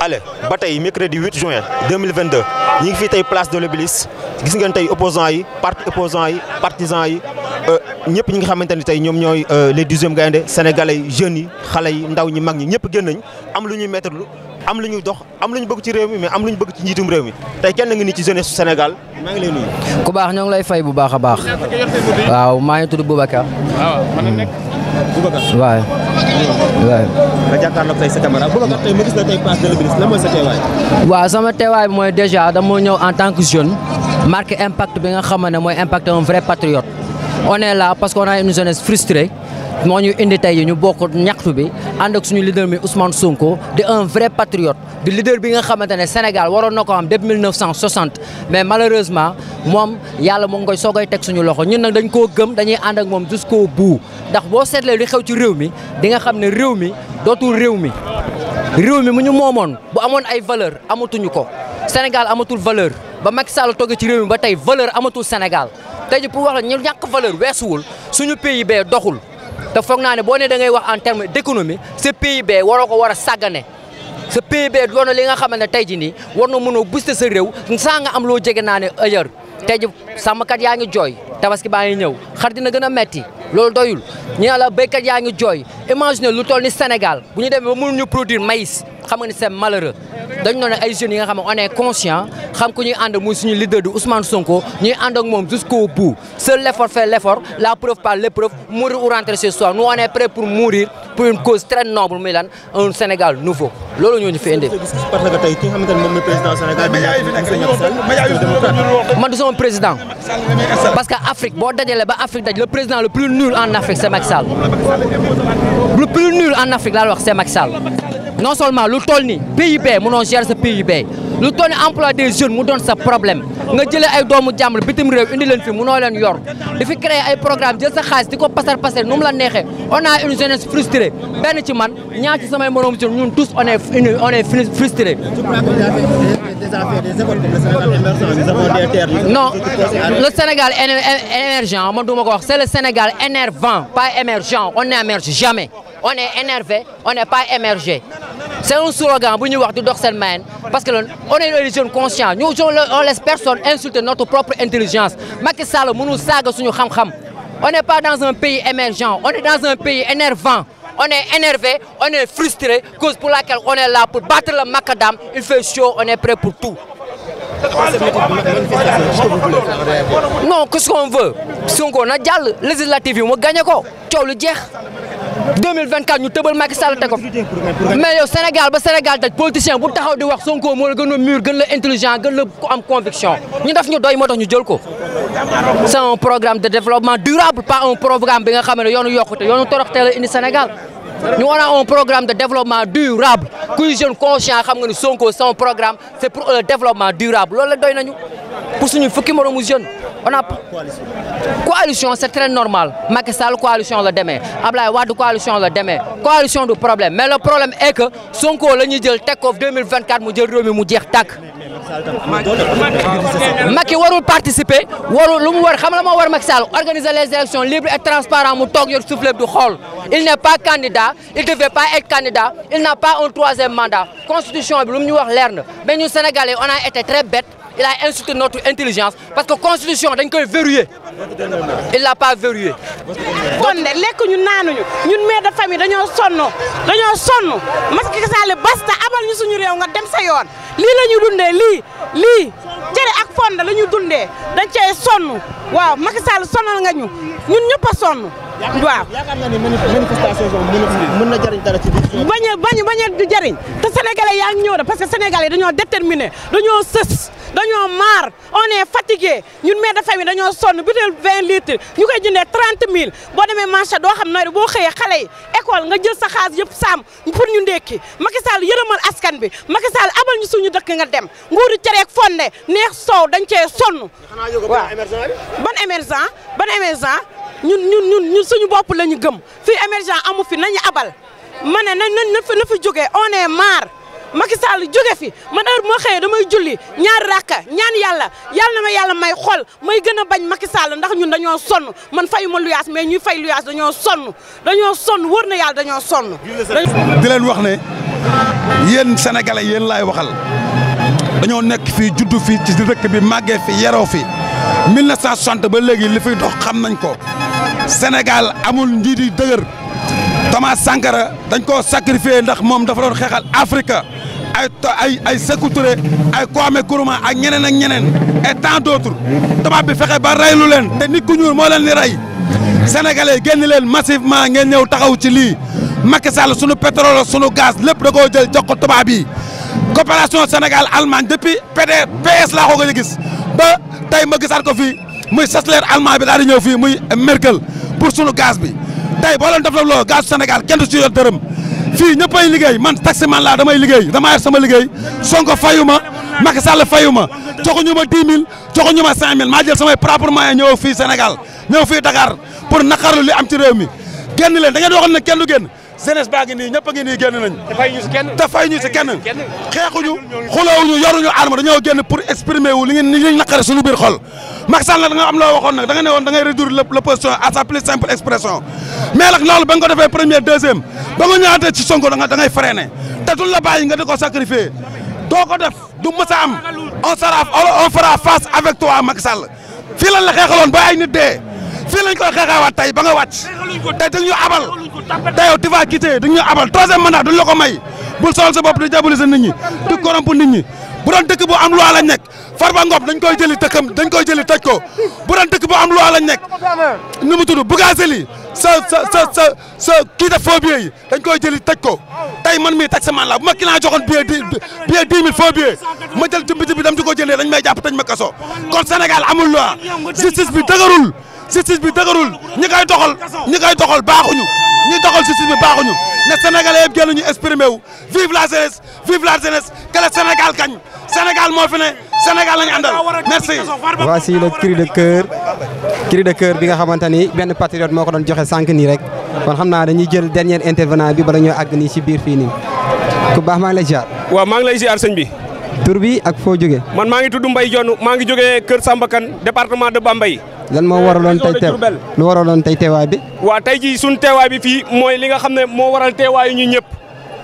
allez ba tey mercredi 8 juin 2022 ñi ngi fii tey place de l'Obélisque gis ngeen tey opposants yi parti opposants yi partisans yi ñëpp ñi nga xamante ni tey ñoom ñooy les 10e gaynde sénégalais yi jeunes yi xale yi ndaw ñi mag ñi ñëpp génn nañ am lu ñuy mettre am lu ñuy dox am lu ñu bëgg ci réew mi mais am lu ñu bëgg ci njiitum réew mi tey kenn ngi ni ci jeunesse Sénégal maa ngi lay nuyu. ku baax ñoo ngi lay fay bu baax a baax. waaw maa ngi tudd Boubacar. waaw man nekk Boubacar. waaw. waaw. nga jàkkaarloog tey sa caméra Boubacar tey ma gis la tey place de l'Obélisque lan mooy sa teewaay. waaw sama teewaay bi mooy déjà dama ñëw en tant que jeune marqué impact bi nga xam ne mooy impact un vrai patriote. on est là parce qu'on a une jeunesse frustrée. moo ñu indi tey ñu bokk ñaxtu bi ànd ak suñu leader mi Ousmane Sonko di un vrai patriote di leader bi nga xamante ne Sénégal waroon na ko am depuis 1960 mais malheureusement moom yàlla mu ngi koy soogay teg suñu loxo ñun nag dañ koo gëm dañuy ànd ak moom jusqu'au bout ndax boo seetlee li xew ci réew mi di nga xam ne réew mi dootul réew mi mu ñu moomoon bu amoon ay valeur amatuñu ko Sénégal amatul valeur ba Macky Sall toog ci réew mi ba tey valeur amatul Sénégal tey ji pour wax la ñu ñàkk valeur weesuwul suñu PIB doxul. te foog naa ne boo nee da ngay wax en terme d'économie sa PIB waroo ko war a sàggane sa PIB doon na li nga xamante ne tey jii nii war na mën a booster sa réew saa nga am loo jege naa ne ailleurs tey ji sàmmkat yaa ngi jooy tabaski baa ngi ñëw xar dina gën a metti loolu doyul ñu ne la béykat yaa ngi jooy imagine lu toll ni Sénégal bu ñu demee ba mënuñu produire maïs xam nga ni c'est malheureux dañu doon ay jeunes yi nga xam ne on est conscient xam ku ñuy ànd muy suñu leader di Ousmane Sonko ñuy ànd ak moom jusqu'au bout seul l'effort fait l'effort la preuve par l'épreuve mourir ou rentrer chez soi nous on est prêt pour mourir pour une cause très noble muy lan un Sénégal nouveau loolu ñoo ñu fi indi. parce que tey ki nga xamante ne moom mooy président Sénégal man du sama président parce que Afrique boo dajalee ba Afrique daj le président le plus nul en Afrique c'est Macky Sall le plus nul en Afrique laa wax c'est Macky Sall. non seulement lu toll ni PIB mënoo gérer sa PIB lu toll ni emploi des jeunes mu doon sa problème nga jëlee ay doomu jàmbur bitim réew indi leen fi mënoo leen yor di fi créer ay programme jël sa xaalis di ko pasar nu mu la neexee on a une jeunesse frustrée benn ci man ñaar ci samay moroom ci ñun tous on est frustrés. non le Sénégal émergent man du ma ko wax c'est le Sénégal énervant pas émergent on n'émerge jamais on est énervé on n'est pas émergé. c'est un slogan bu ñuy wax di dox seen mayen parce que on est des jeunes conscients ñu on laisse personne insulter notre propre intelligence Macky Sall mënul saaga suñu xam-xam on n'est pas dans un pays émergent on est dans un pays énervant on est énervé on est frustré cause pour laquelle on est là pour battre le macadam il fait chaud on est prêt pour tout. non qu'est-ce qu'on veut Sonko na jàll législative yi mu gagné ko coow lu jeex 2024 ñu tëbal Macky Sall te ko mais yow Sénégal ba Sénégal daj politicien bu taxaw di wax Sonko moo la gën a mûr gën la intelligent gën la ko am conviction ñu def ñu doy moo tax ñu jël ko c'est un programme de développement durable pas un programme bi nga xam ne yoonu yokkute yoonu toroxte la indi Sénégal ñu on a un programme de développement durable kuy jeune conscient xam nga ni Sonko son programme c'est pour le développement durable loolu la doy nañu pour suñu fukki moromu jeune on a coalition c'est très normal Macky Sall coalition la demee Ablaye Wade coalition la demee coalition du problème mais le problème est que Sonko la ñuy jël teg ko 2024 mu jël réew mi mu jeex tàkk. Macky warul participer warul lu mu war xam la moo war Macky Sall organiser les élections libres et transparentes mu toog yor soufflet du xool il n'est pas candidat il devait pas être candidat il n'a pas un troisième mandat constitution bi lu mu ñu wax leer na mais ñun Sénégalais on a été très bêtes il a insulté notre intelligence parce que constitution dañ koy verrouiller il l'a pas verrouillé. kon de lekk ñu naanuñu ñun mère de famille dañoo sonn Macky Sall basta abal ñu suñu réew nga dem sa yoon lii la ñu dundee lii cere ak fonde la ñu dundee dañ cee sonn waaw Macky Sall sonal nga ñu ñun ñëpp a sonn waaw. yaakaar naa ne manifestation mën na jariñ dara ci biir. bañ a du jariñ te sénégalais yaa ngi ñëw de parce que sénégalais dañoo déterminé dañoo sës dañoo maar on est fatigué ñun mère de famille dañoo sonn butéel 20 litres ñu koy jëndee 30 000 boo demee marché doo xam nooy boo xëyee xale yi école nga jël sa xaalis yëpp saam pour ñu ndekki Macky Sall yërëmal askan bi Macky Sall abal ñu suñu dëkk nga dem nguuru cereek fonde neex soow dañ cee sonn. waaw ban émergent ñun suñu bopp la ñu gëm fii émergent amu fi nañu abal ma ne na fi jógee on est marre Macky Sall jóge fi man heure moo xëyee damay julli ñaari rakka ñaan yàlla na ma yàlla may xol may gën a bañ Macky Sall ndax ñun dañoo sonn man fayuma luyaas mais ñuy fay luyaas dañoo sonn wër na yàlla dañoo sonn. di leen wax ne yéen sénégalais yéen laay waxal dañoo nekk fii juddu fii ci dëkk bi màggee fi yeroo fi 1960 ba léegi li fiy dox xam nañ ko Sénégal amul njiit yi dëgër Thomas Sankara dañ koo sacrifié ndax moom dafa doon xeexal Afrique ay Sékou Touré ay Kwame Nkrumah ak ñeneen ak ñeneen et tant d'autres tubaab bi fexe ba reylu leen te nit ku ñuul moo leen di rey sénégalais génn leen massivement ngeen ñëw taxaw ci lii Macky Sall sunu pétrole sunu gaz lépp da koo jël jox ko tubaab yi coopération Sénégal Allemagne depuis PS laa ko gëj a gis ba tey ma gisaat ko fii muy chancelier allemand bi daal di ñëw fii muy Merkel pour sunu gaz bi tey boo leen def la loo gaz Sénégal kenn du ci yor dërëm fii ñëppay liggéey man taximan laa damay liggéey dama yor sama liggéey Sonko fayu ma Macky Sall fayu ma joxuñu ma 10 000 joxuñu ma 5 000 maa jël samay propre moyen ñëw fii Sénégal ñëw fii Dakar pour naqarlu li am ci réew mi génn leen da ngeen waxoon ne kenn du génn jeunesse baa ngi nii ñëpp a ngi nii génn nañ te fay ñu si kenn xeexuñu xulawuñu yoruñu arme dañoo génn pour exprimer wu li ngeen naqare suñu biir xol Macky Sall nag da nga am loo waxoon nag da nga ne woon da ngay réduire l'opposition à sa plus simple expression mais nag loolu ba nga ko defee première deuxième ba nga ñëwaatee ci Sonko da ngay freiné te duñ la bàyyi nga di ko sacrifier doo ko def du mës a am on fera face avec toi Macky Sall fii lañ la xeexaloon ba ay nit dee fii lañ koy xeexewaat tey ba nga wàcc tey dañ ñu abal tey yow tu vas quitter dañ ñu abal troisième mandat duñ la ko may bul sool sa bopp di diaboliser nit ñi di corrompre nit ñi bu doon dëkk bu am loi lañ nekk Farba Ngom dañ koy jëli tëj ko bu doon dëkk bu am loi lañ nekk nu mu tudd Bougazelli sa kii def faux billets yi dañ koy jëli tëj ko tey man mii taximan la bu ma client joxoon billet 10 000 faux billets ma jël ci biti bi dem di ko jëndee dañ may jàpp tëj ma kaso kon Sénégal amul loi justice bi dëgërul ñi koy doxal baaxuñu ñi doxal justice bi baaxuñu ne Sénégalais yëpp génn ñu exprimer wu vive la jeunesse que le Sénégal gagne Sénégal moo fi ne Sénégal lañu àndal merci. voici le cri de cœur bi nga xamante ni benn patriote moo ko doon joxe sànq nii rek kon xam naa dañuy jël dernier intervenant bi bala ñoo àgg nii ci biir fii nii ku baax maa ngi lay ziar. waaw maa ngi lay ziar sëñ bi. tur bi ak foo jógee. man maa ngi tudd Mbaye Dione maa ngi jógee Kër Samba Kane département de Bambey. lan moo waraloon tey teewaay bi. waaw tey jii suñu teewaay bi fii mooy li nga xam ne moo waral teewaayu ñu ñëpp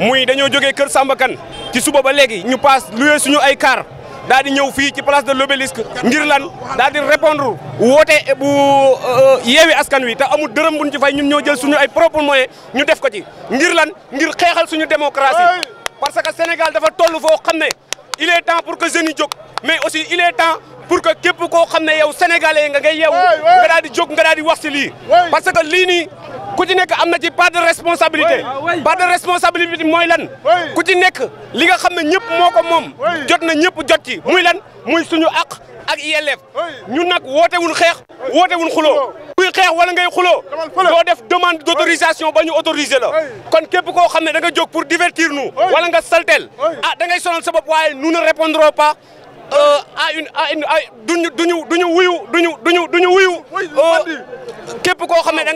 muy dañoo jógee Kër Samba Kane ci suba ba léegi ñu paas loué suñu ay car daal di ñëw fii ci place de l'Obélisque ngir lan daal di répondre woote bu yeewi askan wi te amul dërëm buñ ci fay ñun ñoo jël suñu ay propre moyen ñu def ko ci ngir lan ngir xeexal suñu démocratie parce que Sénégal dafa toll foo xam ne il est temps pour que jeunes yi jóg mais aussi il est temps pour que képp koo xam ne yow sénégalais nga ngay yeewu nga daal di jóg nga daal di wax si lii parce que lii nii ku ci nekk am na ci part de responsabilité part de responsabilité mooy lan ku ci nekk li nga xam ne ñëpp moo ko moom jot na ñëpp jot ci muy lan muy suñu àq ak yelleef ñun nag wootewul xeex wootewul xuloo kuy xeex wala ngay xuloo doo def demande d'autorisation ba ñu autoriser la kon képp koo xam ne da nga jóg pour divertir nous wala nga saltel da ngay sonal sa bopp waaye nous ne répondrons pas duñu wuyu képp koo xam ne da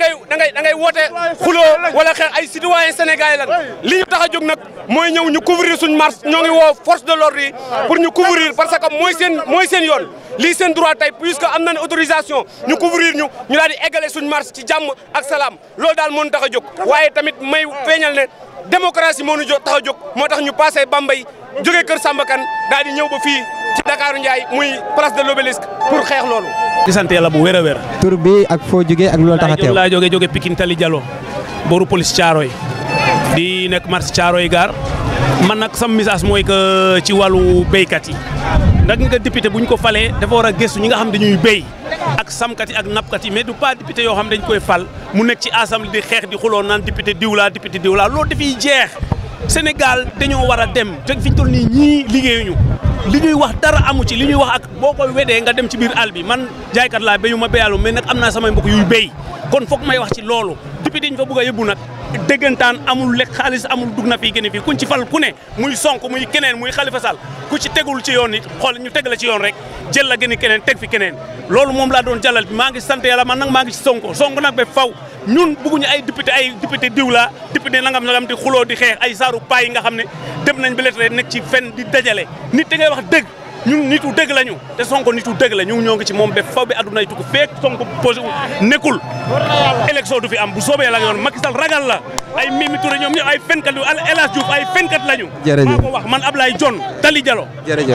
ngay woote xuloo wala xeex ay citoyens sénégalais lan li ñu tax a jóg nag mooy ñëw ñu couvrir suñu marche ñoo ngi woo force de l'ordre yi pour ñu couvrir parce que mooy seen yoon lii seen droit tey puisque am nañ autorisation ñu couvrir ñu daal di eggale suñu marche ci jàmm ak salaam loolu daal moo ñu tax a jóg waaye tamit may feeñal ne démocratie moo ñu tax a jóg moo tax ñu passé Bambey jógee Kër Samba Kane daal di ñëw ba fii ci Dakar Ndiaye muy place de l'Obélisque pour xeex loolu. di sant yàlla bu wér a wér. tur bi ak foo jógee ak loolu tax a teew. laa jógee Pikine Tali Diallo booru police Thiaroye di nekk marché Thiaroye Gare man nag sama message mooy que ci wàllu béykat yi ndax nga député bu ñu ko falee dafa war a gëstu ñi nga xam dañuy béy ak samkat yi ak nappkat yi mais du pas député yoo xam dañ koy fal mu nekk ci assemblée di xeex di xuloo naan député diw laa loolu dafiy jeex Sénégal dañoo war a dem te fi ñu toll nii ñii liggéeyuñu li ñuy wax dara amu ci li ñuy wax ak boo koy wedee nga dem ci biir àll bi man jaaykat laa béyu ma béyalu mais nag am naa samay mbokk yuy béy kon foog may wax ci loolu député yi ñu fa bëgg a yóbbu nag dëggantaan amul lekk xaalis amul dugg na fii gën fii kuñ ci fal ku ne muy Sonko muy keneen muy Khalifa Sall ku ci tegul ci yoon it xool ñu teg la ci yoon rek jël la gën keneen teg fi keneen loolu moom laa doon jàllal bi maa ngi sant yàlla man nag maa ngi ci Sonko nag ba faw ñun bëgguñu ay député diw la député nangam di xuloo di xeex ay saaru paa yi nga xam ne dem nañ ba lettre nekk ci fen di dajale nit da ngay wax dëgg ñun nitu dëgg lañu te Sonko nitu dëgg la ñoo ngi ci moom ba faw bi adduna yi tukku feek Sonko posé nekkul élection du fi am bu soobee la yoon Macky Sall ragal la ay Mimi Touré ñoom ñëpp ay fenkat yu El Hadj Diouf ay fenkat lañu. jërëjëf maa ko wax man Ablaye John Tali Diallo. jërëjëf.